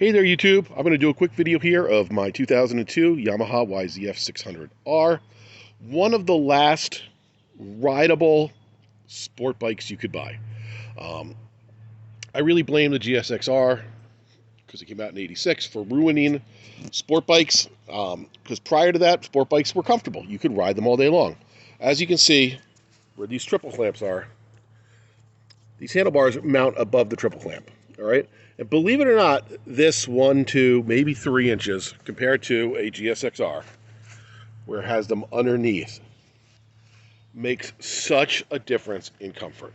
Hey there YouTube, I'm going to do a quick video here of my 2002 Yamaha YZF600R, one of the last rideable sport bikes you could buy. I really blame the GSXR, because it came out in '86, for ruining sport bikes, because prior to that, sport bikes were comfortable. You could ride them all day long. As you can see, where these triple clamps are, these handlebars mount above the triple clamp, all right? And believe it or not, this 1, 2, maybe 3 inches compared to a GSXR, where it has them underneath, makes such a difference in comfort.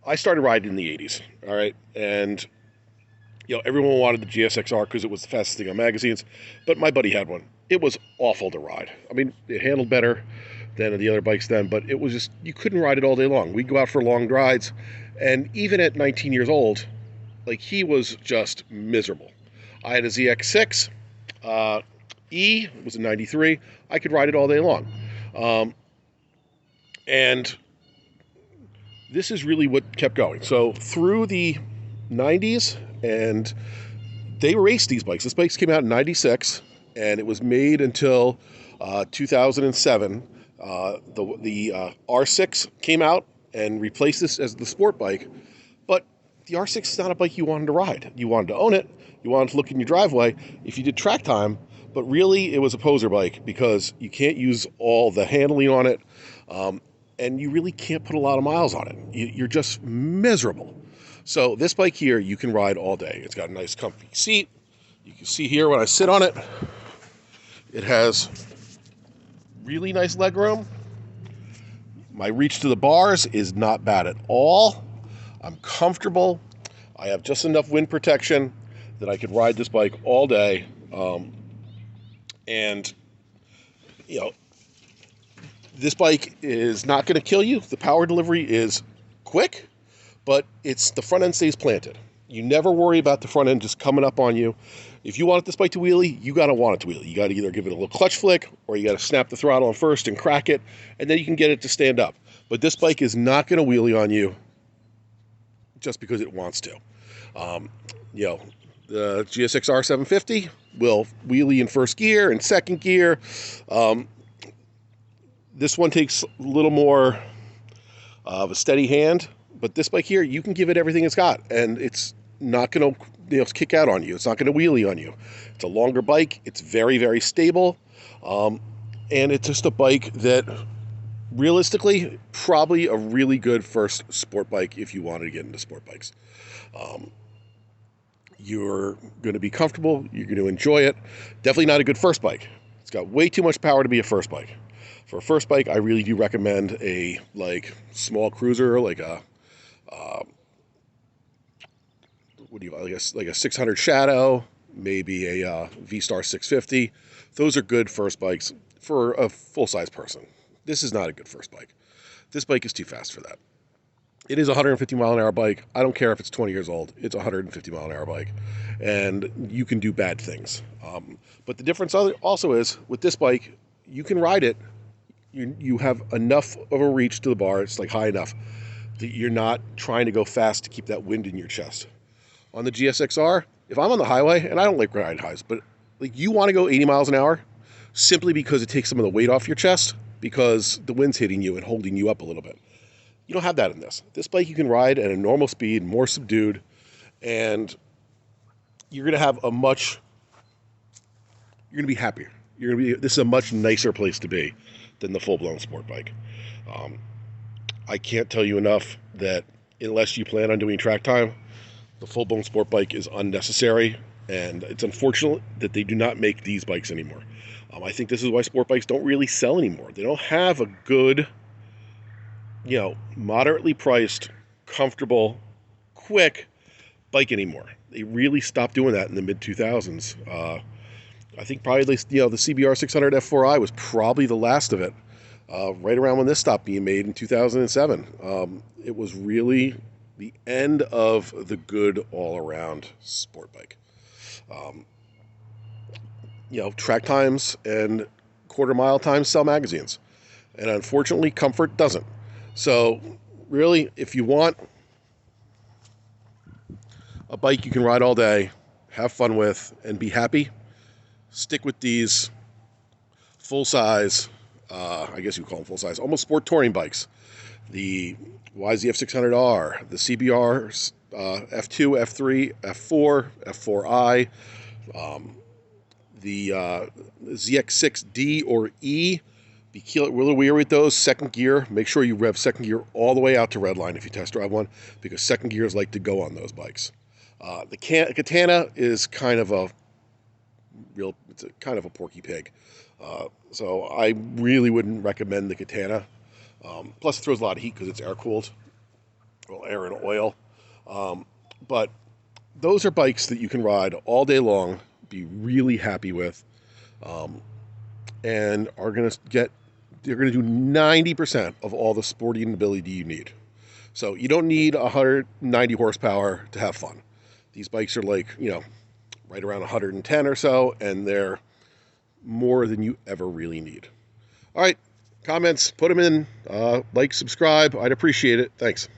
I started riding in the 80s, all right? And, everyone wanted the GSXR because it was the fastest thing on magazines, but my buddy had one. It was awful to ride. I mean, it handled better than the other bikes then, but it was just, you couldn't ride it all day long. We'd go out for long rides, and even at 19 years old, he was just miserable. I had a ZX6 E, it was a 93. I could ride it all day long. And this is really what kept going. So through the 90s, and they raced these bikes. This bike came out in 96, and it was made until 2007. The R6 came out and replaced this as the sport bike. But the R6 is not a bike you wanted to ride. You wanted to own it. You wanted to look in your driveway if you did track time. But really, it was a poser bike because you can't use all the handling on it. And you really can't put a lot of miles on it. You're just miserable. So this bike here, you can ride all day. It's got a nice comfy seat. You can see here when I sit on it, it has really nice leg room. My reach to the bars is not bad at all. I'm comfortable. I have just enough wind protection that I could ride this bike all day. This bike is not going to kill you. The power delivery is quick, but the front end stays planted. You never worry about the front end just coming up on you. If you want this bike to wheelie, you got to want it to wheelie. You got to either give it a little clutch flick, or you got to snap the throttle on first and crack it, and then you can get it to stand up. But this bike is not going to wheelie on you just because it wants to. The GSXR 750 will wheelie in first gear and second gear. This one takes a little more of a steady hand, but this bike here, you can give it everything it's got, and it's not going to kick out on you. It's not going to wheelie on you. It's a longer bike. It's very, very stable, and it's just a bike that, realistically, probably a really good first sport bike if you wanted to get into sport bikes. You're going to be comfortable. You're going to enjoy it. Definitely not a good first bike. It's got way too much power to be a first bike. For a first bike, I really do recommend a small cruiser, like a like a 600 Shadow, maybe a V-Star 650. Those are good first bikes for a full-size person. This is not a good first bike. This bike is too fast for that. It is a 150 mile an hour bike. I don't care if it's 20 years old. It's a 150 mile an hour bike, and you can do bad things. But the difference also is with this bike, you can ride it. You have enough of a reach to the bar. It's high enough that you're not trying to go fast to keep that wind in your chest. On the GSXR, if I'm on the highway, and I don't like riding highs, but you want to go 80 miles an hour simply because it takes some of the weight off your chest because the wind's hitting you and holding you up a little bit. You don't have that in this. This bike you can ride at a normal speed, more subdued, and you're going to have you're going to be happier. This is a much nicer place to be than the full-blown sport bike. I can't tell you enough that unless you plan on doing track time, the full-blown sport bike is unnecessary, and it's unfortunate that they do not make these bikes anymore. I think this is why sport bikes don't really sell anymore. They don't have a good, moderately priced, comfortable, quick bike anymore. They really stopped doing that in the mid-2000s. I think probably the CBR 600 F4i was probably the last of it, right around when this stopped being made in 2007. It was really the end of the good all-around sport bike. Track times and quarter-mile times sell magazines, and unfortunately, comfort doesn't. So, really, if you want a bike you can ride all day have fun with, and be happy, stick with these full-size, I guess you would call them full-size, almost sport touring bikes. The YZF600R, the CBRs, F2, F3, F4, F4i, the ZX6D or E. Be really wary with those. Second gear, make sure you rev second gear all the way out to redline if you test drive one, because second gears like to go on those bikes. The Katana is kind of a porky pig. So I really wouldn't recommend the Katana. Plus it throws a lot of heat because it's air cooled. Well, air and oil. But those are bikes that you can ride all day long, be really happy with, and you're going to do 90% of all the sporting ability you need. So you don't need 190 horsepower to have fun. These bikes are like, right around 110 or so, and they're more than you ever really need. All right, comments, put them in, like, subscribe. I'd appreciate it. Thanks.